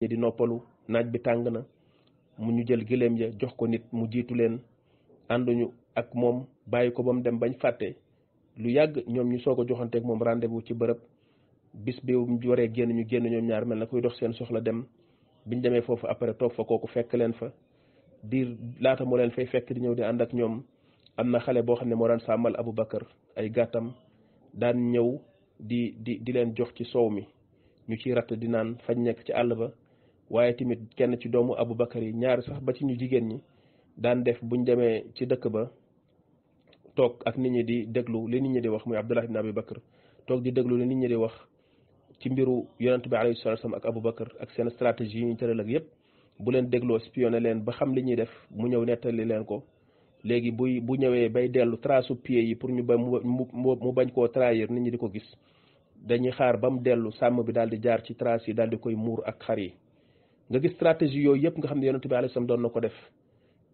ñi di noppalu naaj bi tàng na mu ñu jël gëléem ya jox ko nit mu jiitu leen ànduñu ak moom bàyyi ko ba mu dem bañ fàtte lu yàgg ñoom ñu soog a joxanteeg moom rendez-vous ci bërëb bis bi mu waree génn ñu génn ñoom ñaar mel na kuy dox seen soxla dem biñ demee foofu après toog fa kooku fekk leen fa diir laata moo leen fay fekk di ñëw di ànd ak ñoom am na xale boo xam ne moo daan sàmmal Aboubacar ay gàttam daan ñëw di leen jox ci soow mi ñu ciy ratt di naan fañ nekk ci àll ba waaye tamit kenn ci doomu Aboubacar yi ñaar sax ba ci ñu jigéen ñi daan def buñ demee ci dëkk ba toog ak nit ñi di déglu li nit ñi di wax muy Abdullah ibn Abi Bakr toog di déglu li nit ñi di wax ci mbiru yonent bi alayhi salatu wasallam ak Aboubacar ak seen stratégie yi ñu tëral ak yépp bu leen dégloo spionné leen ba xam li ñuy def mu ñëw nettali leen ko léegi bu ñëwee bay dellu trace pied yi pour ñu ba mu bañ koo trahir nit ñi di ko gis dañuy xaar ba mu dellu sàmm bi daal di jaar ci trace yi daal di koy muur ak xar yi nga gis stratégie yooyu yëpp nga xam ne yonent bi alayhi salaam doon na ko def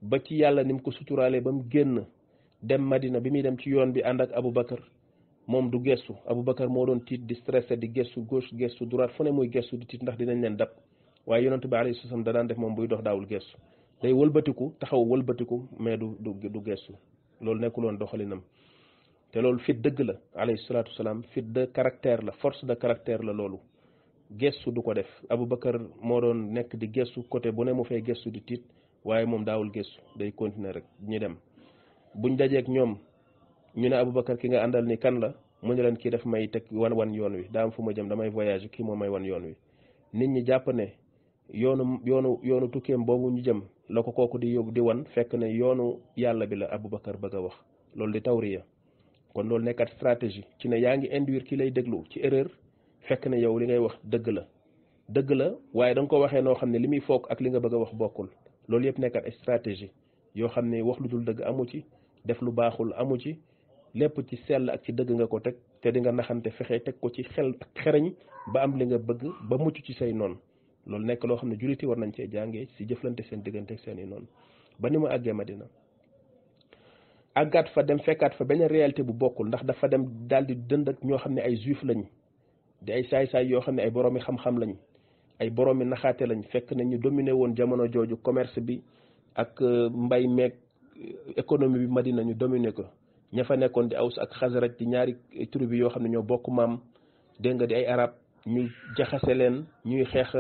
ba ci yàlla ni mu ko suturaale ba mu génn dem Madina bi muy dem ci yoon bi ànd ak Aboubacar moom du gestu Aboubacar moo doon tiit di stressé di gestu gauche gestu droite fu ne muy gestu di tiit ndax dinañ leen dab waaye yonent bi alayhi salaam da daan def moom buy dox daawul gestu day wëlbatiku taxaw wëlbatiku mais du gestu loolu nekkul woon doxalinam te loolu fit dëgg la alayhi salaatu wasalaam fit de caractère la force de caractère la loolu gestu du ko def Aboubacar moo doon nekk di gestu côté bu ne mu fay gestu di tiit waaye moom daawul gestu day continuer rek ñu dem buñ dajeek ñoom ñu ne Aboubacar ki nga àndal ni kan la mu ne leen kii daf may teg wan yoon wi daa am fu ma jëm damay voyage kii moo may wan yoon wi nit ñi jàpp ne yoonu tukkeem boobu ñu jëm la ko kooku di yóbbu di wan fekk ne yoonu yàlla bi la Aboubacar bëgg a wax loolu di tawriya kon loolu nekkat stratégie ci ne yaa ngi induire ki lay déglu ci erreur fekk ne yow li ngay wax dëgg la waaye da nga ko waxee noo xam ne li muy foog ak li nga bëgg a wax bokkul loolu yëpp nekkat ay stratégie yoo xam ne wax lu dul dëgg amu ci def lu baaxul amu ci lépp ci sell ak ci dëgg nga ko teg te di nga naxante fexe teg ko ci xel ak xereñ ba am li nga bëgg ba mucc ci say noonu loolu nekk loo xam ne juliti war nañ cee jàngee si jëflante seen diggante ak seen i noonu ba ni mu àggee Madina àggaat fa dem fekkaat fa benn réalité bu bokkul ndax dafa dem daal di dënd ak ñoo xam ne ay juif lañ di ay saay-saay yoo xam ne ay boroomi xam-xam lañ ay boroomi naxaate lañ fekk na ñu dominé woon jamono jooju commerce bi ak mbay meeg économie bi Madina ñu dominé ko ña fa nekkoon di Aws ak Xasraj di ñaari tribu yoo xam ne ñoo bokk maam dégg nga di ay arab ñu jaxase leen ñuy xeex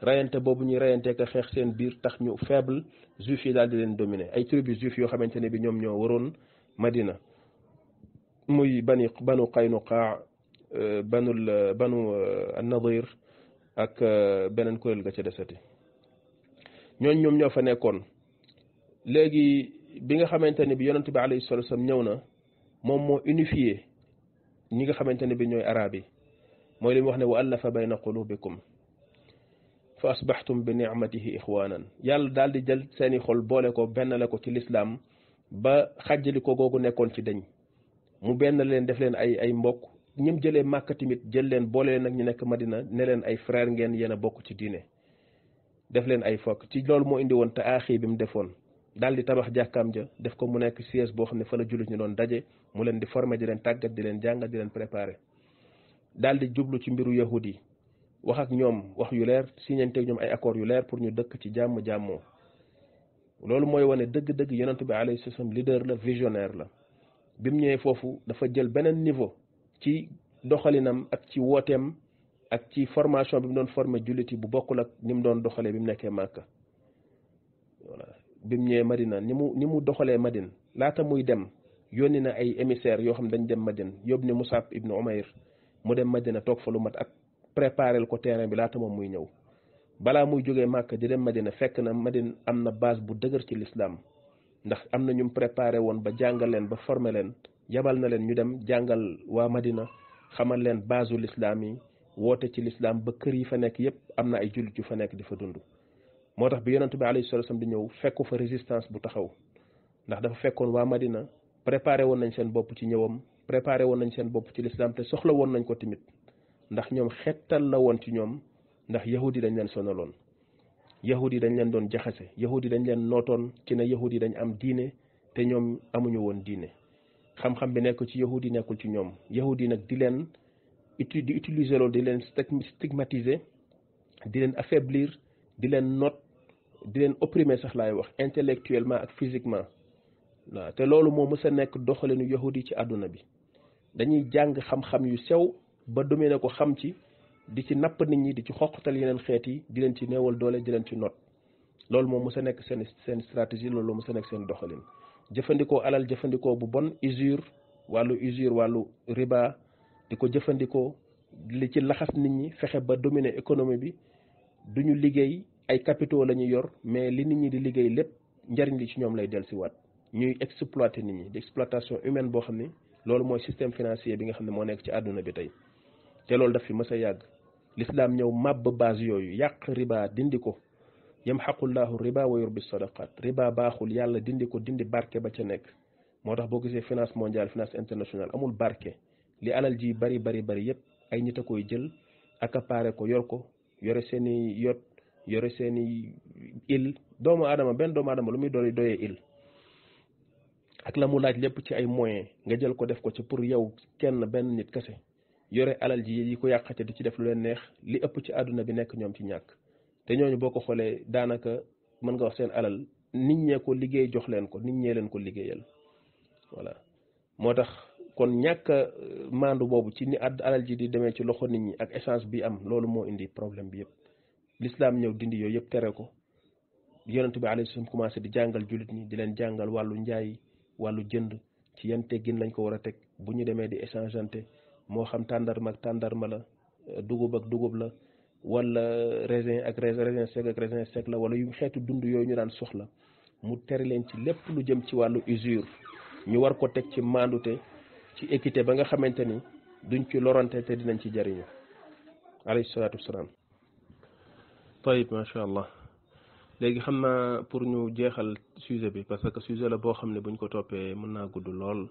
rayante boobu ñuy rayante ko xeex seen biir tax ñu faible juif yi daal di leen dominer ay tribu juif yoo xamante ne bi ñoom ñoo waroon Madina muy banu Qaynuqa banu an-Nadir ak beneen kuréel ga ca desati ñoom ñoo fa nekkoon léegi bi nga xamante ne bi yonent bi alayhi salatu wasallam ñëw na moom moo unifié ñi nga xamante ne bi ñooy arab yi mooy li mu wax ne wa allafa bayna qulubikum fa asbaxtum bi nicmatihi ixwanan yàlla daal di jël seeni xol boole ko benn la ko ci lislaam ba xàjjali ko googu nekkoon ci dañ mu benn leen def leen ay mbokk ñim jëlee Màkka tamit jël leen boole leen ak ñu nekk Madina ne leen ay frère ngeen yéen a bokk ci diine def leen ay fokk ci loolu moo indi woon te aaxi bi mu defoon daal di tabax jàkkaam ja def ko mu nekk siège boo xam ne fa la jullit ñu doon daje mu leen di former di leen tàggat di leen jàngal di leen préparer daal di jublu ci mbiru yahudi yi wax ak ñoom wax yu leer signante ak ñoom ay accords yu leer pour ñu dëkk ci jàmmoo loolu mooy wane dëgg-dëgg yonent bi alayhi salaam leader la visionnaire la bi mu ñëwee foofu dafa jël beneen niveau ci doxalinam ak ci wooteem ak ci formation bi mu doon formé jullit yi bu bokkul ak ni mu doon doxalee bi mu nekkee Màkka voilà bi mu ñëwee Madina ni mu doxalee Madina laata muy dem yónni na ay émissaires yoo xam dañ dem Madina yóbbu ni Musab ibnu Umayr mu dem Madina toog fa lu mat ak préparel ko terrain bi laata moom muy ñëw balaa muy jógee Màkka di dem Madina fekk na Madina am na base bu dëgër ci l'islam ndax am na ñu préparé woon ba jàngal leen ba formé leen yabal na leen ñu dem jàngal waa Madina xamal leen basu l'islam yi woote ci l'islam ba kër yi fa nekk yépp am na ay jullit yu fa nekk di fa dund moo tax bi yonent bi alayhi salaam di ñëw fekku fa résistance bu taxaw ndax dafa fekkoon waa Madina préparé woon nañ seen bopp ci ñëwam préparé woon nañ seen bopp ci l'islam te soxla woon nañ ko tamit ndax ñoom xettal la woon ci ñoom ndax yahudi dañ leen sonaloon yahudi dañ leen doon jaxase yahudi dañ leen nootoon ci ne yahudi dañ am diine te ñoom amuñu woon diine xam-xam bi nekk ci yahudi nekkul ci ñoom yahudi nag di leen di utiliser loolu di leen stigmatiser di leen affaiblir di leen not di leen opprimer sax laay wax intellectuellement ak physiquement waaw te loolu moo mës a nekk doxalinu yahudi ci àdduna bi dañuy jàng xam-xam yu sew ba dominer ko xam ci di ci napp nit ñi di ci xoqatal yeneen xeet yi di leen ci néewal doole di leen ci not loolu moom mës a nekk seen stratégie loolu mës a nekk seen doxalin jëfandikoo alal jëfandikoo bu bon usure wàllu riba di ko jëfandikoo li ci laxas nit ñi fexe ba dominer économie bi duñu liggéey ay capitaux la ñuy yor mais li nit ñi di liggéey lépp njariñ li ci ñoom lay dellusiwaat ñuy exploiter nit ñi di exploitation humaine boo xam ne loolu mooy système financier bi nga xam ne moo nekk ci àdduna bi tey te loolu daf fi mës a yàgg l'islam ñëw màbb base yooyu yàq riba dindi ko yamxaqullahu riba wa yurbi sadaqat riba baaxul yàlla dindi ko dindi barke ba ca nekk moo tax boo gisee finance mondiale finance internationale amul barke li alal ji bari yépp ay nit a koy jël accaparé ko yor ko yore seeni yot yore seeni il benn doomu aadama lu muy doyee il ak la mu laaj lépp ci ay moyens nga jël ko def ko ci pour yow kenn benn nit kese yore alal ji yi ko yàqate di ci def lu leen neex li ëpp ci àdduna bi nekk ñoom ci ñàkk te ñooñu boo ko xoolee daanaka mën nga wax seen alal nit ñee ko liggéey jox leen ko nit ñee leen ko liggéeyal voilà moo tax kon ñàkk maandu boobu ci ni alal ji di demee ci loxo nit ñi ak échange bi am loolu moo indi problème bi yëpp l'islam ñëw dindi yooyu yëpp tere ko yonent bi alayhi salaam commencé di jàngal jullit ñi di leen jàngal wàllu njaay wàllu jënd ci yan teggin lañ ko war a teg bu ñu demee di échangeante moo xam tàndarma ak tàndarma la dugub ak dugub la wala raisin ak raisin sec la wala yu xeetu dund yooyu ñu daan soxla mu tere leen ci lépp lu jëm ci wàllu usure ñu war ko teg ci maandute ci équité ba nga xamante ni duñ ci lorante te dinañ ci jariñu alayhi salaatu wasalaam tayib macha allah léegi xam naa pour ñu jeexal sujet bi parce que sujet la boo xam ne buñ ko toppee mën naa gudd lool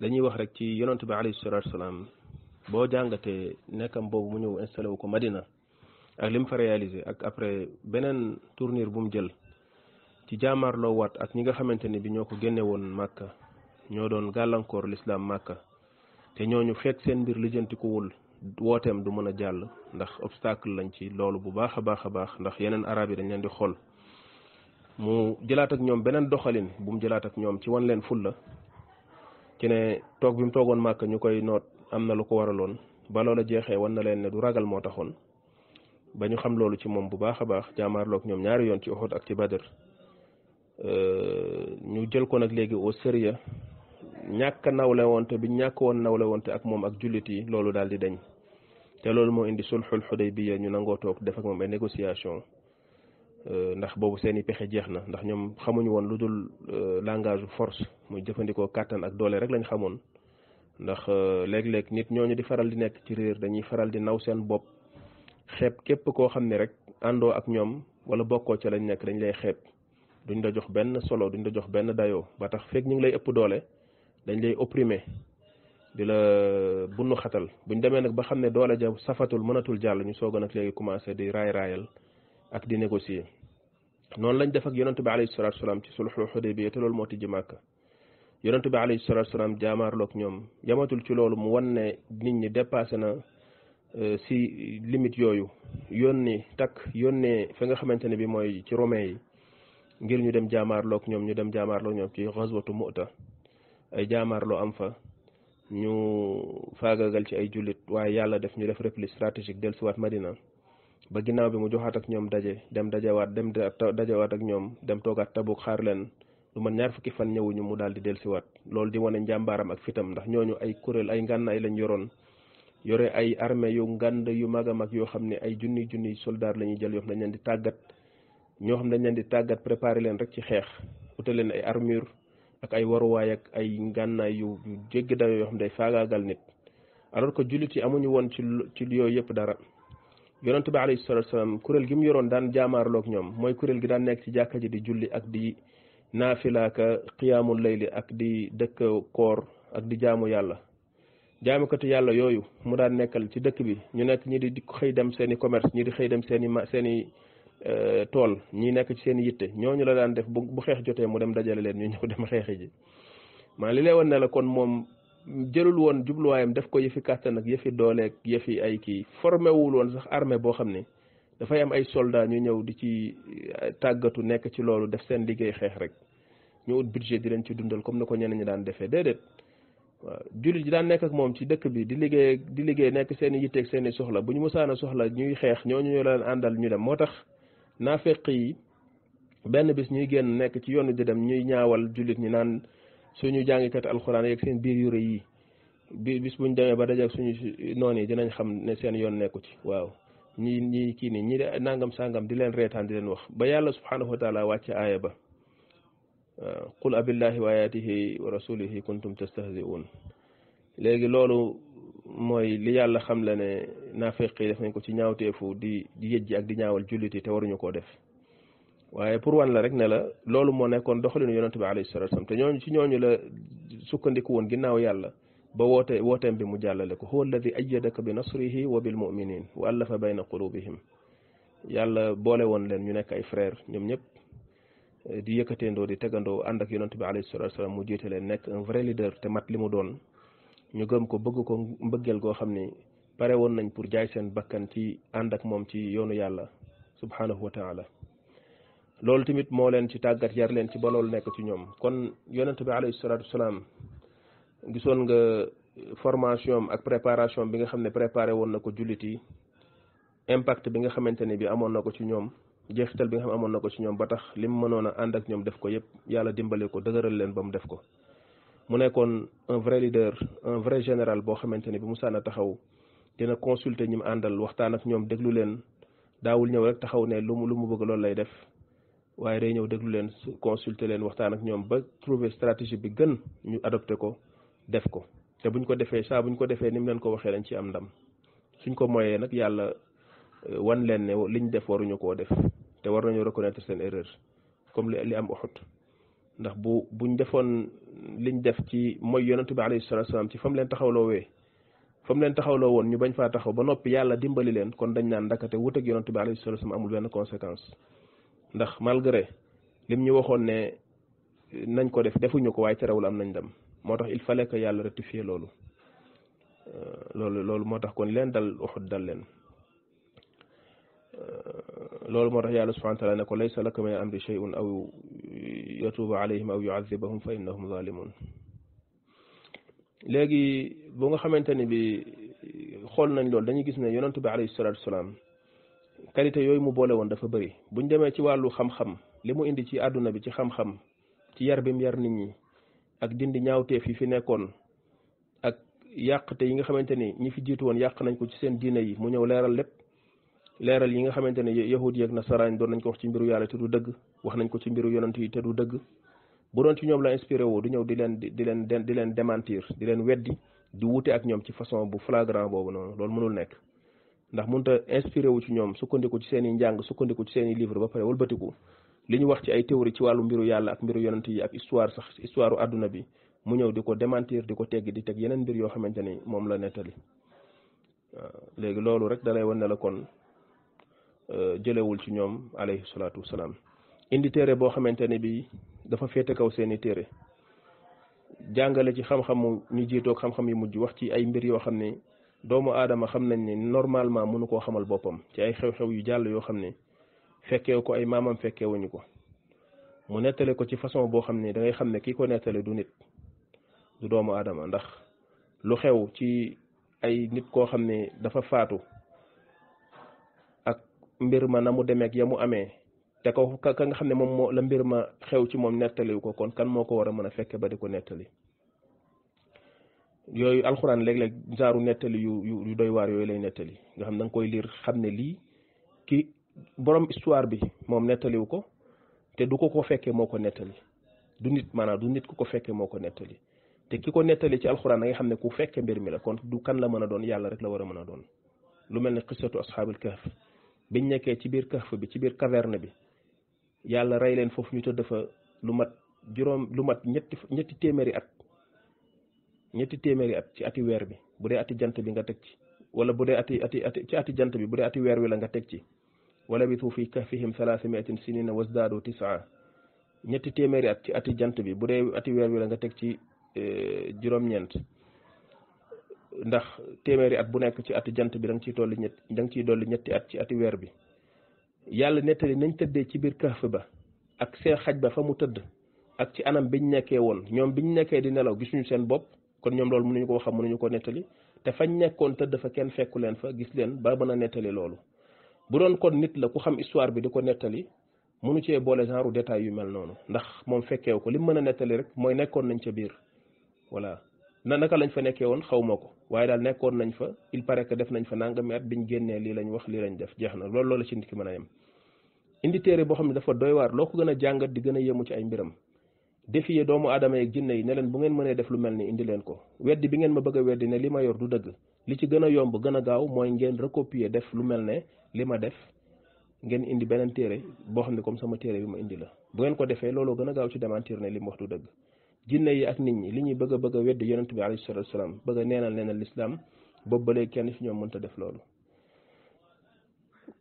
dañuy wax rek ci yonent bi alayhi salaatu wasalaam boo jàngatee nekkam boobu mu ñëw installé wu ko Madina ak li mu fa réalisé ak après beneen tournure bu mu jël ci jaamaarloo waat ak ñi nga xamante ni bi ñoo ko génne woon Màkka ñoo doon gàllankoor l'islam Màkka te ñooñu fekk seen mbir lijjantikuwul wooteem du mën a jàll ndax obstacle lañ ci loolu bu baax a baax ndax yeneen arab yi dañ leen di xool mu jëlaat ak ñoom beneen doxalin bu mu jëlaat ak ñoom ci wan leen fulla ci ne toog bi mu toogoon Màkka ñu koy noot am na lu ko waraloon ba loola jeexee wan na leen ne du ragal moo taxoon ba ñu xam loolu ci moom bu baax a baax jaamaarloog ñoom ñaari yoon ci Uhud ak ci Badr ñu jël ko nag léegi au sérieux ñàkk nawle wonte bi ñàkk woon nawle wonte ak moom ak jullit yi loolu daal di dañ te loolu moo indi sulxul Xudaybiya ñu nangoo toog def ak moom ay négociation ndax boobu seen i pexe jeex na ndax ñoom xamuñu woon lu dul langage force muy jëfandikoo kàttan ak doole rek lañ xamoon ndax léeg-léeg nit ñooñu di faral di nekk ci réer dañuy faral di naw seen bopp xeeb képp koo xam ne rek àndoo ak ñoom wala bokkoo ca lañ nekk dañ lay xeeb duñ la jox benn solo duñ la jox benn dayoo ba tax fekk ñu ngi lay ëpp doole dañ lay opprimer di la bunnu xatal buñ demee nag ba xam ne doole ja safatul mënatul jàll ñu soog a nag léegi commencé di raayal ak di négocier noonu lañ def ak yonent bi alayhi salaatu salaam ci sulhul Hudaybiya te loolu moo tijji Màkka yonent bi alayhi salaatu salaam jaamaarloog ñoom yamatul ci loolu mu wan ne nit ñi dépassé na si limite yooyu yónnee fa nga xamante ne bi mooy ci romain yi ngir ñu dem jaamaarloog ñoom ci ghazwatu Mu'ta ay jaamaarloo am fa ñu faagagal ci ay jullit waaye yàlla def ñu def repli stratégique dellusiwaat Madina ba ginnaaw bi mu joxaat ak ñoom dajewaat ak ñoom dem toogaat Tabuk xaar leen lu man ñaar fukki fan ñëwuñu mu daal di dellusiwaat loolu di wane njàmbaaram ak fitam ndax ñooñu ay kuréel ay ngànnaay lañ yoroon yore ay armée yu ngànd yu mag a mag yoo xam ne ay junniy soldat la ñuy jël yoo xam ne dañ leen di tàggat ñoo xam ne dañ leen di tàggat préparer leen rek ci xeex utal leen ay armure ak ay waruwaay ak ay ngànnaay yu jéggi dayoo yoo xam ne day faagaagal nit alors que jullit yi amuñu woon ci yooyu yëpp dara yonent bi alayhi salaatu salaam kuréel gi mu yoroon daan jaamaarloog ñoom mooy kuréel gi daan nekk ci jàkka ji di julli ak di naafilaaka qiyaamul layli ak di dëkk koor ak di jaamu yàlla jaamukatu yàlla yooyu mu daan nekkal ci dëkk bi ñu nekk ñi di xëy dem seen i commerce ñi di xëy dem seen i tool ñi nekk ci seen i yitte ñooñu la daan def bu xeex jotee mu dem dajale leen ñu ñëw dem xeexi ji maa li lay woon ne la kon moom jëlul woon jubluwaayam def ko yëfi kàttan ak yëfi dooleeg yëfi ay kii formé wul woon sax armée boo xam ne dafay am ay soldats ñu ñëw di ci tàggatu nekk ci loolu def seen liggéey xeex rek ñu ut budget di leen ci dundal comme ni ko ñeneen ñi daan defee déedéet waaw jullit ji daan nekk ak moom ci dëkk bi di liggéey nekk seen i yitteeg seen i soxla bu ñu musaana soxla ñuy xeex ñooñu ñu leen àndal ñu dem moo tax naafeq yi benn bis ñuy génn nekk ci yoonu di dem ñuy ñaawal jullit ñi naan suñu jàngikat alxuraan yeeg seen biir yu rëy yi bis buñ demee ba dajeeg suñu noon yi dinañ xam ne seen yoon nekku ci waaw ñi kii nii ñi de nangam sangam di leen reetaan di leen wax ba yàlla subhanahu wa taala wàcce aaya ba qul abillahi wa ayatihi wa rasulihi kuntum tastahzi'un léegi loolu mooy li yàlla xam la ne naafeq yi def nañ ko ci ñaawteefu di yëjji ak di ñaawal jullit yi te waruñu koo def waaye pour wan la rek ne la loolu moo nekkoon doxalinu yonente bi alayhi salatu wasallam te ñooñu ci ñooñu la sukkandiku woon ginnaaw yàlla ba wooteem bi mu jàllale ko huwa alladi ayyadaka bi nasrihi wa bil muminin wa allafa bayna qulubihim yàlla boole woon leen ñu nekk ay frère ñoom ñëpp di yëkkateendoo di tegandoo ànd ak yonente bi alayhi salatu wasallam mu jiite leen nekk un vrai leader te mat li mu doon ñu gëm ko bëgg ko mbëggeel goo xam ni pare woon nañ pour jaay seen bakkan ci ànd ak moom ci yoonu yàlla subhanahu wa taala loolu tamit moo leen ci tàggat yar leen ci ba loolu nekk ci ñoom kon yonente bi alayhi salatu wasallam gisoon nga formation ak préparation bi nga xam ne préparé woon na ko jullit yi impact bi nga xamante ni bi amoon na ko ci ñoom jeexital bi nga xam amoon na ko ci ñoom ba tax lim mënoon a ànd ak ñoom def ko yëpp yàlla dimbale ko dëgëral leen ba mu def ko mu nekkoon un vrai leader un vrai général boo xamante ni bi mu sànna taxaw dina consulter ñi mu àndal waxtaan ak ñoom déglu leen daawul ñëw rek taxaw ne lu mu bëgg loolu lay def waaye day ñëw déglu leen consulter leen waxtaan ak ñoom ba trouver stratégie bi gën ñu adopté ko def ko te buñ ko defee buñ ko defee ni mu leen ko waxee dañ ci am ndam suñ ko moyee nag yàlla wan leen ne liñ def waruñu koo def te war nañu reconnaître seen erreur comme li am Uhud ndax buñ defoon liñ def ci mooy yonent bi alayhi salatu wasalam ci fam leen taxawloo woon ñu bañ faa taxaw ba noppi yàlla dimbali leen kon dañ naan ndakate wut ak yonent bi alayhi salatu wasalam amul benn conséquence ndax malgré lim ñu waxoon ne nañ ko def defuñu ko waaye terewul am nañ dem moo tax il fallait que yàlla rectifier loolu moo tax kon leen dal Uhud dal leen loolu moo tax yàlla subhanahu wa taala ne ko laysa laka min amri shay'un aw yatuba alayhim aw yu'adhibahum fa innahum zalimun léegi bu nga xamante ni bi xool nañ loolu dañuy gis ne yonentu bi alayhi salatu wasalaam qualité yooyu mu boole woon dafa bëri buñ demee ci wàllu xam-xam li mu indi ci àdduna bi ci xam-xam ci yar bi mu yar nit ñi ak dindi ñaawteef yi fi nekkoon ak yàqte yi nga xamante ni ñi fi jiitu woon yàq nañ ko ci seen diine yi mu ñëw leeral lépp leeral yi nga xamante ne yahud yi ak nasaraan doon nañ ko wax ci mbiru yàlla te du dëgg wax nañ ko ci mbiru yonent yi te du dëgg bu doon ci ñoom la inspiré woo du ñëw di leen démentir di leen weddi di wute ak ñoom ci façon bu flagrant boobu noonu loolu mënul nekk ndax mënut a inspiré wu ci ñoom sukkandiku ci seen i njàng sukkandiku ci seen i livre ba pare wëlbatiku li ñu wax ci ay théorie ci wàllu mbiru yàlla ak mbiru yonent yi ak histoire u àdduna bi mu ñëw di ko démentir di ko tegg di teg yeneen mbir yoo xamante ni moom la nettali waaw léegi loolu rek dalay wan ne la kon jëlewul ci ñoom alayhi salaatu wasalaam indi téere boo xamante ne bi dafa féete kaw seeni téere jàngale ci xam-xamu ñu jiitoog xam-xam yu mujj wax ci ay mbir yoo xam ne doomu aadama xam nañ ne normalement mënu koo xamal boppam ci ay xew-xew yu jàll yoo xam ne fekkeewu ko ay maamam fekkeewuñu ko mu nettale ko ci façon boo xam ne da ngay xam ne kii ko nettale du nit du doomu aadama ndax lu xew ci ay nit koo xam ne dafa faatu ak mbir ma na mu demeek ya mu amee te ko ka nga xam ne moom moo la mbir ma xew ci moom nettaliwu ko kon kan moo ko war a mën a fekke ba di ko nettali yooyu alxuraan léeg-léeg genre nettali yu doy waar yooyu lay nettali nga xam da nga koy liir xam ne lii ki borom histoire bi moom nettaliwu ko te du ko fekkee moo ko nettali du nit maanaam du nit ku ko fekkee moo ko nettali te ki ko nettali ci alxuraan da nga xam ne ku fekke mbir mi la kon du kan la mën a doon yàlla rek la war a mën a doon lu mel ne qissatu ashaabil kahf biñ nekkee ci biir kahf bi ci biir caverne bi yàlla rey leen foofu ñu tëdd fa lu mat ñetti téeméeri at ci ati weer bi bu dee ati jant bi nga teg ci wala bu dee ci ati jant bi bu dee ati weer wi la nga teg ci wala bitu fi kahfihim 300 sinina wasdaadu 9 ñetti téeméeri at ci ati jant bi bu dee ati weer wi la nga teg ci juróom-ñeent ndax téeméeri at bu nekk ci ati jant bi da nga ciy dolli ñetti at ci ati weer bi yàlla nettali nañ tëddee ci biir kahf ba ak seen xaj ba fa mu tëdd ak ci anam biñ nekkee woon ñoom biñ nekkee di nelaw gisuñu seen bopp kon ñoom loolu mënuñu koo xam mënuñu ko nettali te fañ nekkoon tëdd fa kenn fekku leen fa gis leen ba mën a nettali loolu bu doon kon nit la ku xam histoire bi di ko nettali mënu cee boole genre détail yu mel noonu ndax moom fekkeewu ko li mu mën a nettali rek mooy nekkoon nañ ca biir voilà naka lañ fa nekkee woon xaw ma ko waaye daal nekkoon nañ fa il paraît que def nañ fa nangami at biñ génnee lii lañ wax lii lañ def jeex na loolu ci nit ki mën a yem indi téere boo xam ne dafa doy waar loo ko gën a jàngat di gën a yéemu ci ay mbiram défier doomu aadama yeeg jinne yi ne leen bu ngeen mënee def lu mel ni indi leen ko weddi bi ngeen ma bëgg a weddi ne li ma yor du dëgg li ci gën a yomb gën a gaaw mooy ngeen recopier def lu mel ne li ma def ngeen indi beneen téere boo xam ne comme sama téere bi ma indi la bu ngeen ko defee looloo gën a gaaw ci démentir ne li mu wax du dëgg jinne yi ak nit ñi li ñuy bëgg a weddi yonent bi alayhi salaatu wasalaam bëgg a neenal l'islam boobu ba léegi kenn fi ñoom mënta def loolu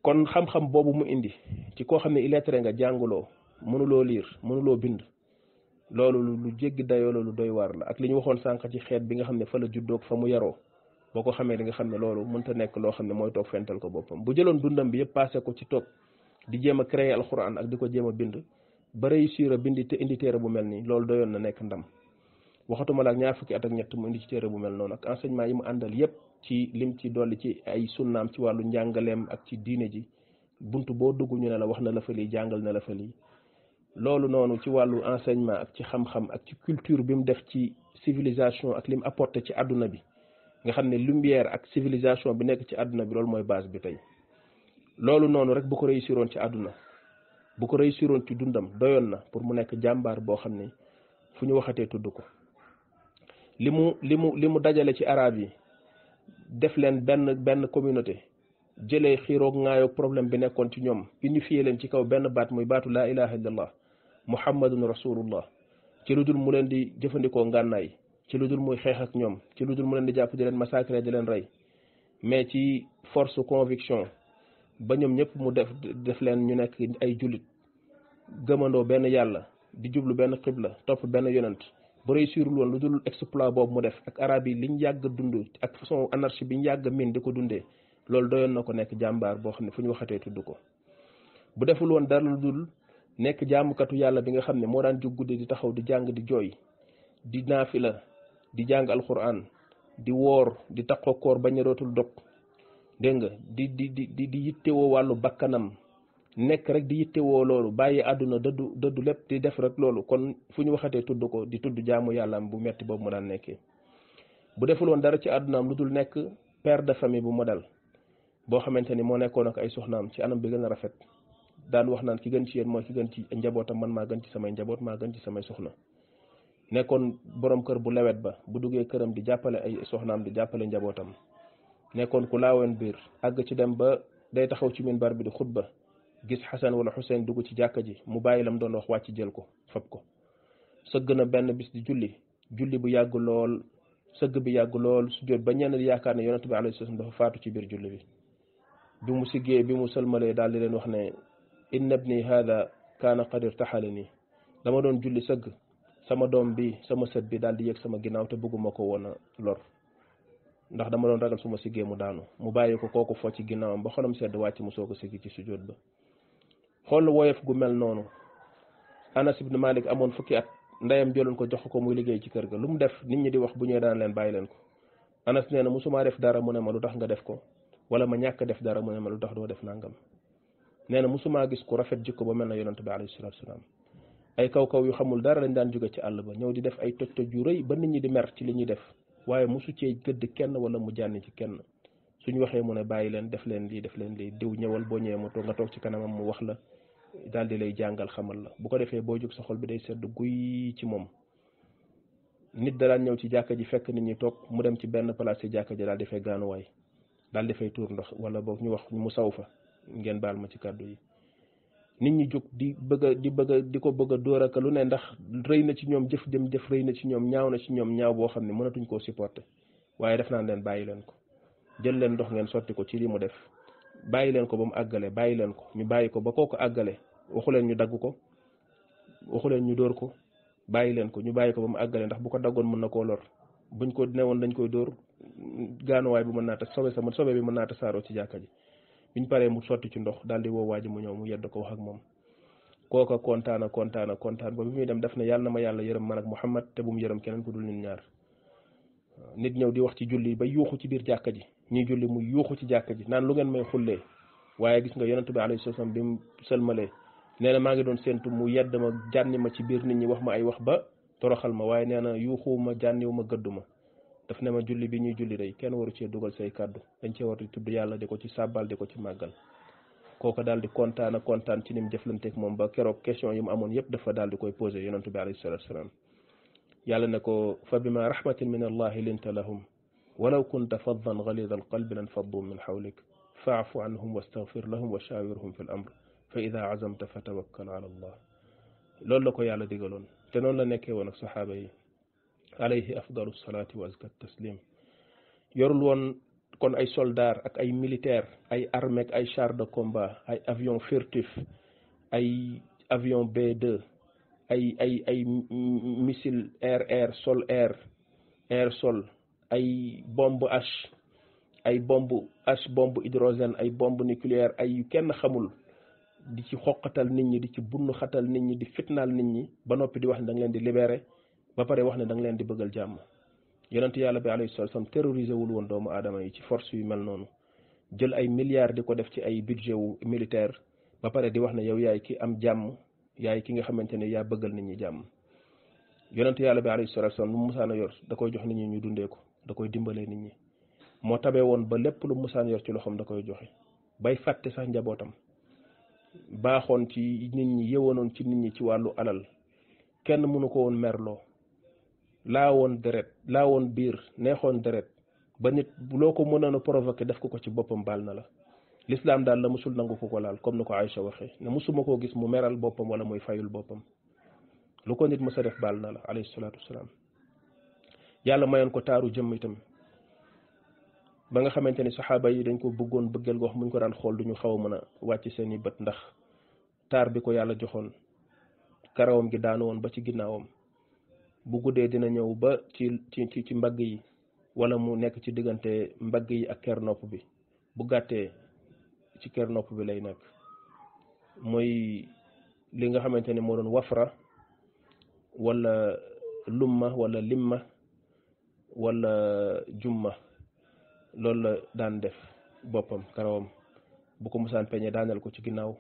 kon xam-xam boobu mu indi ci koo xam ne illettré nga jànguloo mënuloo liir mënuloo bind loolu lu jéggi dayoo la lu doy waar la ak li ñu waxoon sànq ci xeet bi nga xam ne fa la juddoog fa mu yaroo boo ko xamee di nga xam ne loolu mënta nekk loo xam ne mooy toog fental ko boppam bu jëloon dundam bi yëpp passé ko ci toog di jéem a créer alxuraan ak di ko jéem a bind ba réussir a bind te indi téere bu mel nii loolu doyoon na nekk ndam waxatuma la ak ñaar fukki at ak ñett mu indi ci téere bu mel noonu ak enseignement yi mu àndal yëpp ci lim ci dolli ci ay sunnaam ci wàllu njàngaleem ak ci diine ji buntu boo dugg ñu ne la wax na la fa lii jàngal na la fa lii loolu noonu ci wàllu enseignement ak ci xam-xam ak ci culture bi mu def ci civilisation ak lim apporté ci àdduna bi nga xam ne lumière ak civilisation bi nekk ci àdduna bi loolu mooy base bi tey loolu noonu rek bu ko réussiroon ci àdduna bu ko réussiroon ci dundam doyoon na pour mu nekk jàmbaar boo xam ne fu ñu waxatee tudd ko li mu dajale ci arab yi def leen benn communauté jëlee xiiroog ŋaayoog problème bi nekkoon ci ñoom unifié leen ci kaw benn baat muy baatu laa ilaha illallah muhammadun rasulullah ci lu dul mu leen di jëfandikoo ngànnaay ci lu dul muy xeex ak ñoom ci lu dul mu leen di jàpp di leen massacrer di leen rey mais ci force conviction ba ñoom ñëpp mu def leen ñu nekk ay jullit gëmandoo benn yàlla di jublu benn xibla topp benn yonent bu réussirul woon lu dul exploit boobu mu def ak arab yi liñ yàgg dund ak façon anarchie biñ yàgg min di ko dundee loolu doyoon na ko nekk jàmbaar boo xam ne fu ñu waxatee tudd ko bu deful woon dara lu dul nekk jaamukatu yàlla bi nga xam ne moo daan jóg guddi di taxaw di jàng di jooy di naafila di jàng alquran di woor di taqoo koor bañ a dootul dog dégg nga di yittewoo wàllu bakkanam nekk rek di yittewoo loolu bàyyi àdduna dëddu lépp di def rek loolu kon fu ñu waxatee tudd ko di tudd jaamu yàllaam bu metti boobu mu daan nekkee bu deful woon dara ci àddunaam lu dul nekk père de famille bu modèle boo xamante ni moo nekkoon ak ay soxnaam ci anam bi gën a rafet daan wax naan ki gën ci yéen mooy ki gën ci njabootam man maa gën ci samay njaboot maa gën ci samay soxna nekkoon borom kër bu lewet ba bu duggee këram di jàppale ay soxnaam di jàppale njabootam nekkoon ku laawoon biir àgg ci dem ba day taxaw ci minbar bi di xutba gis Xasan wala Xuseyn dugg ci jàkka ji mu bàyyi lam doon wax wàcc jël ko fab ko sëgg na benn bis di julli bu yàgg lool sëgg bi yàgg lool su jot ba ñenn di yaakaar ne yonent bi alayhi salaam dafa faatu ci biir julli bi mu siggee bi mu sëlmalee daal di leen wax ne inna ibni hada kaana qad irtaxalani dama doon julli sëgg sama doom bi sama sët bi daal di yëg sama ginnaaw te bëgguma ko woon a lor ndax dama doon ragal su ma siggee mu daanu mu bàyyi ko kooku fo ci ginnaawam ba xolam sedd wàcc mu soog a siggi ci sujjóot ba xool woyof gu mel noonu Anas ibn Malik amoon fukki at ndeyam jëloon ko jox ko muy liggéey ci kër ga lu mu def nit ñi di wax bu ñëwee daan leen bàyyi leen ko Anas nee na musuma def dara mu ne ma lu tax nga def ko wala ma ñàkk def dara mu ne ma lu tax doo def nangam nee na musuma gis ku rafet jikko ba mel na yonent bi alayhi salaatu wasalaam ay kaw-kaw yu xamul dara lañ daan jóge ci àll ba ñëw di def ay toj-toj yu rëy ba nit ñi di mer ci li ñuy def waaye musu cee gëdd kenn wala mu jànni ci kenn suñu waxee mu ne bàyyi leen def leen lii diw ñëwal boo ñëwee mu toog nga toog ci kanamam mu wax la daal di lay jàngal xamal la bu ko defee boo jóg sa xol bi day sedd guy ci moom nit da daan ñëw ci jàkka ji fekk nit ñi toog mu dem ci benn place ci jàkka ji daal di fay gaanuwaay daal di fay tuur ndox wala boog ñu wax mu saw fa ngeen baal ma ci kàddu yi nit ñi jóg di ko bëgg a dóor ak lu ne ndax rëy na ci ñoom jëf rëy na ci ñoom ñaaw na ci ñoom ñaaw boo xam ne mënatuñ koo supporter waaye def naan leen bàyyi leen ko jël leen ndox ngeen sotti ko ci li mu def bàyyi leen ko ba mu àggale bàyyi leen ko ñu bàyyi ko ba kooku àggale waxu leen ñu dagg ko waxu leen ñu dóor ko bàyyi leen ko ñu bàyyi ko ba mu àggale ndax bu ko daggoon mën na koo lor buñ ko newoon dañ koy dóor gaanuwaay bu mën naa ta sobe bi mën naa tasaaroo ci jàkka ji biñ paree mu sotti ci ndox daal di woo waa ji mu ñëw mu yedd ko wax ak moom kooka kontaan ba bi muy dem def ne yàlla na ma yàlla yërëm man ak Muhammad te bu mu yërëm keneen ku dul ñun ñaar nit ñëw di wax ci julli ba yuuxu ci biir jàkka ji ñuy julli mu yuuxu ci jàkka ji naan lu ngeen may xullee waaye gis nga yonent bi alayhi salaam bi mu sëlmalee nee na maa ngi doon séntu mu yedd ma jànni ma ci biir nit ñi wax ma ay wax ba toroxal ma waaye nee na yuuxuwuma jànniwuma gëdduma daf ne ma julli bi ñuy julli day kenn waru cee dugal say kàddu dañ cee war di tudd yàlla di ko ci sàbbal di ko ci màggal kooku daal di kontaan ci ni mu jëflanteeg moom ba keroog question yi mu amoon yëpp dafa daal di koy posé yonent bi alayhi salaatu salaam yàlla ne ko fa bima rahmatin min allahi linta lahum walaw kunta faddan galida alqalbi lan faddu min hawlik faafu anhum wastaghfir lahum wa shawirhum fi l amr fa ida azamta fa tawakkal ala allah loolu la ko yàlla digaloon te noonu la nekkee woon ak saxaaba yi alayhi afdalu salaati wa azka taslim yorul woon kon ay soldats ak ay militaires ay armée ak ay chars de combat ay avions furtifs ay avion B2 ay missile air sol air sol ay bombe H ay bombe hydrogène ay bombe nucléaire ay yu kenn xamul di ci xoqatal nit ñi di ci bunnu xatal nit ñi di fitnaal nit ñi ba noppi di wax ne da nga leen di libérer ba pare wax ne da nga leen di bëggal jàmm yonent yàlla bi alayhi salaam terrorisé wul woon doomu aadama yi ci force yu mel noonu jël ay milliards di ko def ci ay budget wu militaire ba pare di wax ne yow yaay ki am jàmm yaay ki nga xamante ne yaa bëggal nit ñi jàmm yonent yàlla bi alayhi salaam lu mu musaana yor da koy jox nit ñi ñu dundee ko da koy dimbalee nit ñi moo tabee woon ba lépp lu musaan yor ci loxoom da koy joxe bay fàtte sax njabootam baaxoon ci nit ñi yëwanoon ci nit ñi ci wàllu alal kenn mënu ko woon merloo laawoon deret laawoon biir neexoon deret ba nit loo ko mënoon a provoqué def ko ci boppam baal na la l'islam daal la musul nangu ko laal comme ni ko Aïcha waxee ne musuma koo gis mu meral boppam wala muy fayul boppam lu ko nit mës a def baal na la alayhi salaatu wasalaam yàlla mayoon ko taaru jëmm itam ba nga xamante ni saxaaba yi dañ ko bëggoon bëggeel goo xam muñ ko daan xool duñu xaw a mën a wàcc seeni bët ndax taar bi ko yàlla joxoon karawam gi daanu woon ba ci ginnaawam bu guddee dina ñëw ba ci mbagg yi wala mu nekk ci diggante mbagg yi ak ker nopp bi bu gàttee ci ker nopp bi lay nekk mooy li nga xamante ne moo doon wafra wala lumma wala limma wala jumma loolu la daan def boppam karawam bu ko musaan peñe daaneel ko ci ginnaaw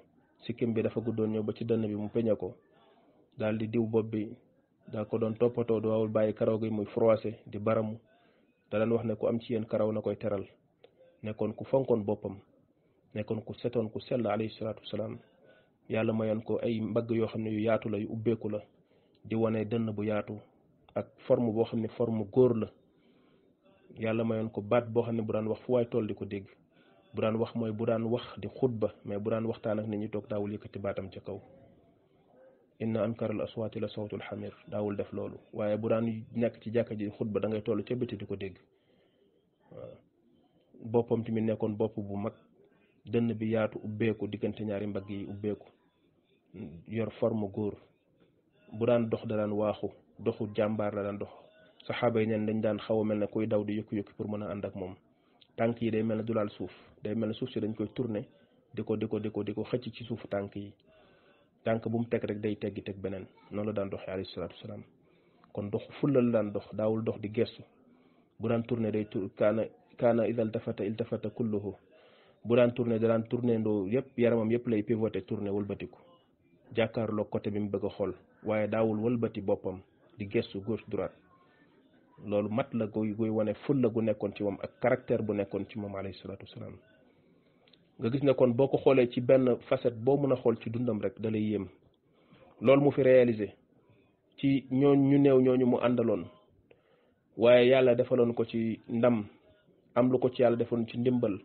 sikkim bi dafa guddoon ñëw ba ci dënn bi mu peñe ko daal di diw bopp bi daa ko doon toppatoo du waawul bàyyi karaw gi muy froissé di baramu da daan wax ne ku am ci yéen karaw na koy teral nekkoon ku fonkoon boppam nekkoon ku setoon ku sell alayhi salaatu wasalaam yàlla mayoon ko ay mbagg yoo xam ne yu yaatu la yu ubbeeku la di wane dënn bu yaatu ak forme boo xam ne forme góor la yàlla mayoon ko baat boo xam ne bu daan wax fu waay toll di ko dégg bu daan wax mooy bu daan wax di xutba mais bu daan waxtaan ak nit ñi toog daawul yëkkati baatam ca kaw inna ankara al aswaati la sawtul xamir daawul def loolu waaye bu daan nekk ci jàkka ji xutba da ngay toll ca biti di ko dégg waaw boppam tamit nekkoon bopp bu mag dënn bi yaatu ubbeeku diggante ñaari mbagg yi ubbeeku yor forme góor bu daan dox da daan waaxu doxu jàmbaar la daan dox saxaaba yi neen dañ daan xaw a mel ne kuy daw di yukki pour mën a ànd ak moom tànk yi day mel ne du laal suuf day mel ne suuf si dañ koy tourner di ko xëcc ci suufu tànk yi tànk bu mu teg rek day teggi teg beneen noonu la daan doxee alayhi salaatu wasalaam kon dox fulla la daan dox daawul dox di gestu bu daan tourner day kaana idal iltafata kulluhu bu daan tourner da daan tourner ndoo yëpp yaramam yëpp lay pivoter tourner wëlbatiku jàkkaarloo côté bi mu bëgg a xool waaye daawul wëlbati boppam di gestu gauche droite loolu mat la guy wane fulla gu nekkoon ci moom ak caractère bu nekkoon ci moom alayhi salaatu wasalaam nga gis ne kon boo ko xoolee ci benn facette boo mën a xool ci dundam rek da lay yéem loolu mu fi réalisé ci ñu néew ñooñu mu àndaloon waaye yàlla defaloon ko ci ndam am lu ko ci yàlla defoon ci ndimbal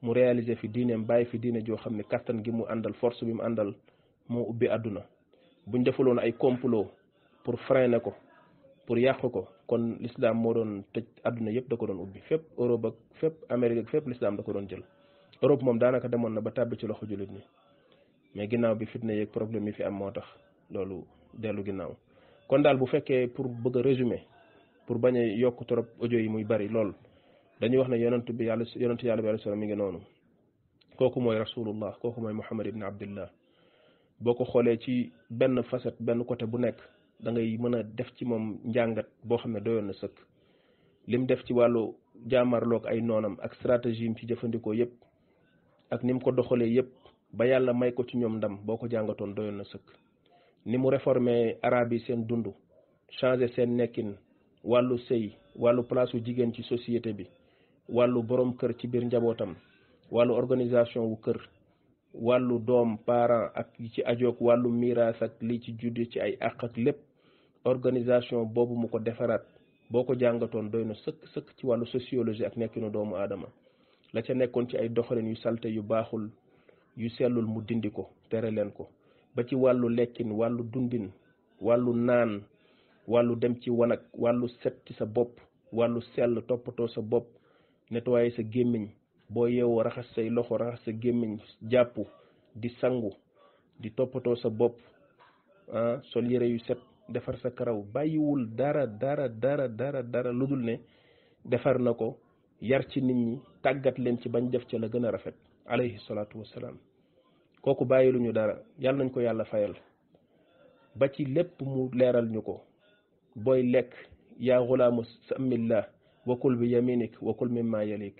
mu réalisé fi diineem bàyyi fi diine joo xam ne kattan gi mu àndal force bi mu àndal moo ubbi àdduna buñ defaloon ay complot pour freiner ko pour yàq ko kon l'islam moo doon tëj àdduna yëpp da ko doon ubbi fépp Europe ak fépp Amérique ak fépp l'islam da ko doon jël Europe moom daanaka demoon na ba tàbbi ci loxo jullit ñi mais ginnaaw bi fitna yeeg problème yi fi am moo tax loolu dellu ginnaaw kon daal bu fekkee pour bëgg a résumer pour bañ a yokk trop audio yi muy bari lool dañuy wax ne yonent yàlla bi alayhi salaam mi ngi noonu kooku mooy rasulullah kooku mooy muhammad ibn abdillah boo ko xoolee ci benn facette benn côté bu nekk da ngay mën a def ci moom njàngat boo xam ne doyoon na sëkk lim def ci wàllu jaamarloog ay noonam ak stratégie yi ci jëfandikoo yépp ak ni mu ko doxalee yépp ba yàlla may ko ci ñoom ndam boo ko jàngatoon doyoon na sëkk ni mu réformé arabe yi seen dund changé seen nekkin wàllu sëy wàllu place u jigéen ci société bi wàllu borom kër ci biir njabootam wàllu organisation wu kër wàllu doom parent ak ci ajoog wàllu miraas ak li ci juddi ci ay àq ak lépp organisation boobu mu ko defaraat boo ko jàngatoon doy na sëkk ci wàllu sociologie ak nekkinu doomu aadama la ca nekkoon ci ay doxalin yu salte yu baaxul yu sellul mu dindi ko tere leen ko ba ci wàllu lekkin wàllu dundin wàllu naan wàllu dem ci wanag wàllu set ci sa bopp wàllu sell toppatoo sa bopp nettoyer sa gémmiñ boo yeewoo raxas say loxo raxas sa gémmiñ jàpp di sangu di toppatoo sa bopp sol yére yu set defar sa karaw bàyyiwul dara lu dul ne defar na ko yar ci nit ñi tàggat leen ci bañ def ca la gën a rafet alayhi salaatu wassalaam kooku bàyyiluñu dara yàlla nañ ko yàlla fayal ba ci lépp mu leeral ñu ko booy lekk yaa xulaamu samillah wakul bi yaminik wakul mimma yalik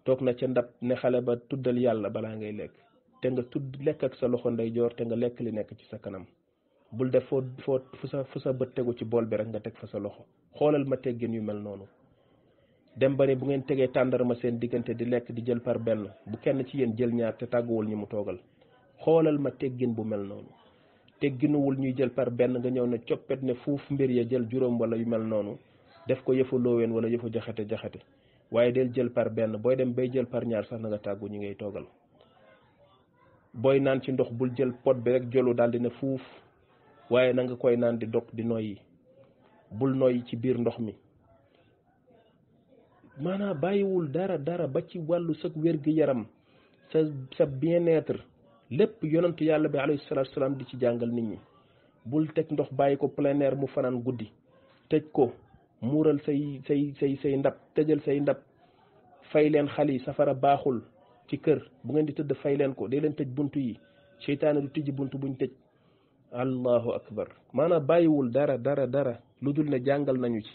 toog na ca ndab ne xale ba tuddal yàlla balaa ngay lekk te nga lekk ak sa loxo ndeyjoor te nga lekk li nekk ci sa kanam bul def fu sa bët tegu ci bool bi rek nga teg fa sa loxo xoolal ma teggin yu mel noonu dem ba ne bu ngeen tegee tàndarma seen diggante di lekk di jël par benn bu kenn ci yéen jël ñaar te tàgguwul ñi mu toogal xoolal ma teggin bu mel noonu tegginuwul ñuy jël par benn nga ñëw ne coppet ne fuuf mbir ya jël juróom wala yu mel noonu def ko yëfu looween wala yëfu jaxate waaye del jël par benn booy dem bay jël par ñaar sax na nga tàggu ñi ngay toogal booy naan ci ndox bul jël pot bi rek jolu daal di ne fuuf waaye na nga koy naan di dog di noyyi bul noyyi ci biir ndox mi maanaam bàyyiwul dara ba ci wàllu sa wér-gu-yaram sa bien-être lépp yonentu yàlla bi alayhi salaatu salaam di ci jàngal nit ñi bul teg ndox bàyyi ko plein air mu fanaan guddi tëj ko muural say ndab tëjal say ndab fay leen xal yi safara baaxul ci kër bu ngeen di tëdd fay leen ko dee leen tëj buntu yi seytaane du tijji buntu buñ tëj allahu akbar maanaam bàyyiwul dara lu dul ne jàngal nañu ci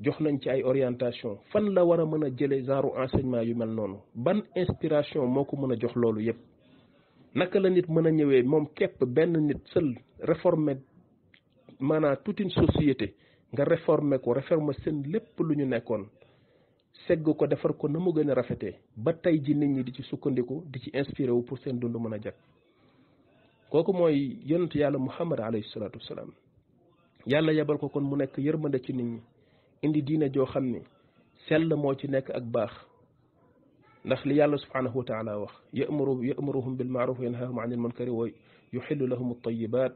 jox nañ ci ay orientation fan la war a mën a jële genre enseignement yu mel noonu ban inspiration moo ko mën a jox loolu yépp naka la nit mën a ñëwee moom képp benn nit seul réformer maanaam toute une société nga réformer seen lépp lu ñu nekkoon segg ko defar ko na mu gën a rafetee ba tey ji nit ñi di ci sukkandiku di ci inspiré wu pour seen dund mën a jag kooku mooy yonent yàlla muhammad alayhi salaatu wasalaam yàlla yebal ko kon mu nekk yërmande ci nit ñi indi diine joo xam ne sell moo ci nekk ak baax ndax li yàlla subhanahu wa taala wax ya'muruhum bil ma'ruf wa yanhahum 'anil munkari wa yuhillu lahum at-tayyibat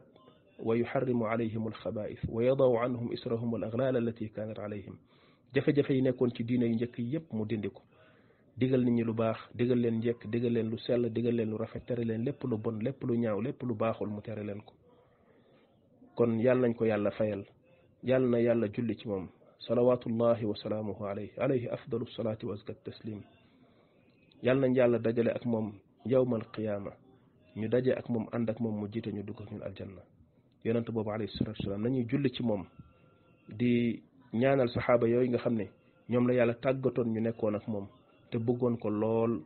wa yuharrimu 'alayhim al-khaba'ith wa yada'u 'anhum israhum wal aghlal allati kanat 'alayhim jafe-jafe yi nekkoon ci diine yu njëkk yépp mu dindi ko digal nit ñi lu baax digal leen njëkk digal leen lu sell digal leen lu rafet tere leen lépp lu bon lépp lu ñaaw lépp lu baaxul mu tere leen ko kon yàlla nañ ko yàlla fayal yàlla na yàlla julli ci moom salawatullahi wa salaamuhu alayhi afdalu salaati wa azka taslim yàlla nañ yàlla dajale ak moom yawmal qiyaama ñu daje ak moom ànd ak moom mu jiite ñu dugg ak ñun aljanna yonent boobu alayhi salaatu wa salaam nañuy julli ci moom di ñaanal saxaaba yooyu nga xam ne ñoom la yàlla tàggatoon ñu nekkoon ak moom te bëggoon ko lool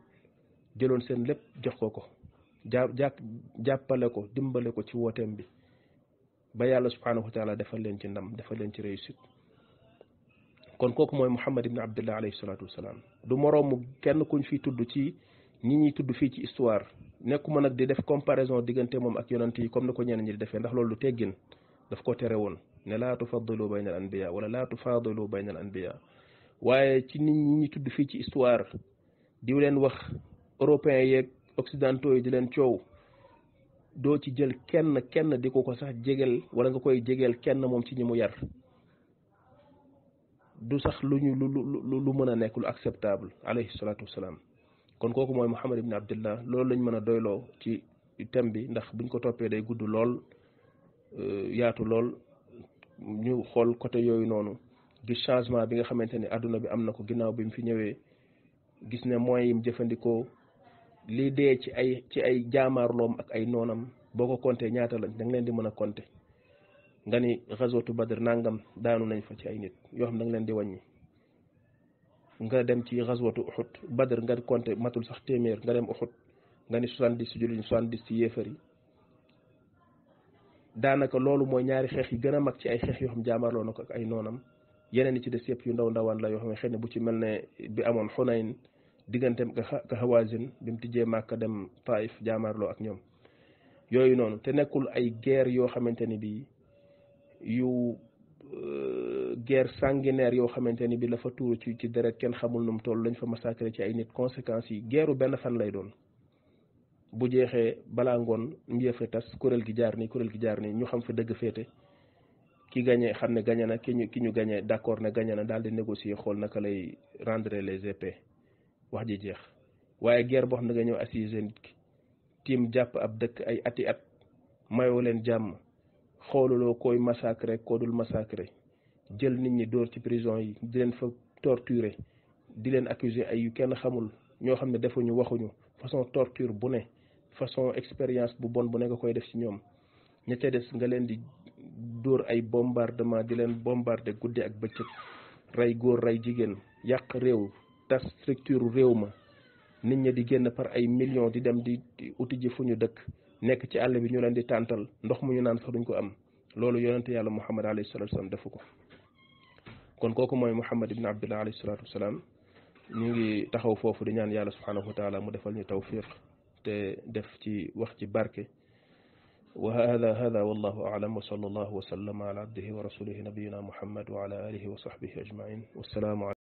jëloon seen lépp jox ko jàppale ko dimbale ko ci wooteem bi ba yàlla subhanahu wa taala defal leen ci ndam defal leen ci réussite kon kooku mooy muhammad ibn abdullah alayhi salatu wasalaam du moroomu kenn kuñ fi tudd ci ñi ñuy tudd fii ci histoire nekkuma nag di def comparaison diggante moom ak yonent yi comme ni ko ñeneen ñi di defee ndax loolu du teggin daf ko tere woon ne laa tufaddilu bayna al anbiya wala laa tufaadilu bayna al anbiya waaye ci nit ñi ñuy tudd fii ci histoire di leen wax européens yeeg occidentaux yi di leen coow doo ci jël kenn di ko sax jegeel wala nga koy jegeel kenn moom ci ñi mu yar du sax lu mën a nekk lu acceptable alayhi salaatu wasalaam kon kooku mooy muhammad ibn abdullah loolu lañ mën a doyloo ci thème bi ndax buñ ko toppee day gudd lool yaatu lool ñu xool côté yooyu noonu gis changement bi nga xamante ni àdduna bi am na ko ginnaaw bi mu fi ñëwee gis ne moyens yim jëfandikoo li dee ci ay jaamaarloom ak ay noonam boo ko compté ñaata lañ da nga leen di mën a compté nga ni xaswatu badr nangam daanu nañ fa ci ay nit yoo xam da nga leen di wàññi nga dem ci xaswatu uxud badr nga compté matul sax téeméer nga dem uxud nga ni 70 ci jullit 70 ci yéefar yi daanaka loolu mooy ñaari xeex yi gën a mag ci ay xeex yoo xam jaamaarloo na ko ak ay noonam yeneen yi ci des yëpp yu ndaw ndawaan la yoo xam ne xëy na bu ci mel ne bi amoon Xunayn digganteem ka Hawazin bi mu tijjee Màkka dem Taif jaamaarloo ak ñoom yooyu noonu te nekkul ay guerre yoo xamante ni bi yu guerre sanguinaire yoo xamante ni bi la fa tuuru ci deret kenn xamul nu mu toll lañ fa massacré ci ay nit conséquences yi guerru benn fan lay doon bu jeexee balaa ngoon njëfe tas kuréel gi jaar nii kuréel gi jaar nii ñu xam fa dëgg féete ki gagné xam ne gagné na ki ñu gagné d'accord ne gagné na daal di négocier xool naka lay rendre les épées wax ji jeex waaye guerre boo xam ne nga ñëw assiégé nit ki tiim jàpp ab dëkk ay ati at mayoo leen jàmm xooluloo koy massacré koo dul massacré jël nit ñi dóor ci prison yi di leen fa torturer di leen accuser ay yu kenn xamul ñoo xam ne defuñu waxuñu façon torture bu ne façon expérience bu bon bu ne nga koy def ci ñoom ña ca des nga leen di dóor ay bombardement di leen bombarder guddi ak bëccëg rey góor rey jigéen yàq réew tas structure réew ma nit ñi di génn par ay millions di dem di uti ji fu ñu dëkk nekk ci àll bi ñu leen di tàntal ndox mu ñu naan sax duñ ko am loolu yonente yàlla Muhammad alayhi salatu wasalaam defu ko kon kooku mooy Muhammad ibn Abdullah alayhi salatu wasalaam ñu ngi taxaw foofu di ñaan yàlla subhanahu wa taala mu defal ñu tawfiq te def ci wax ci barke wa hada wallahu a'lam wa sallallahu wa sallama ala abdihi wa rasulihi nabiyina Muhammad wa ala alihi wa sahbihi ajma'in wassalamu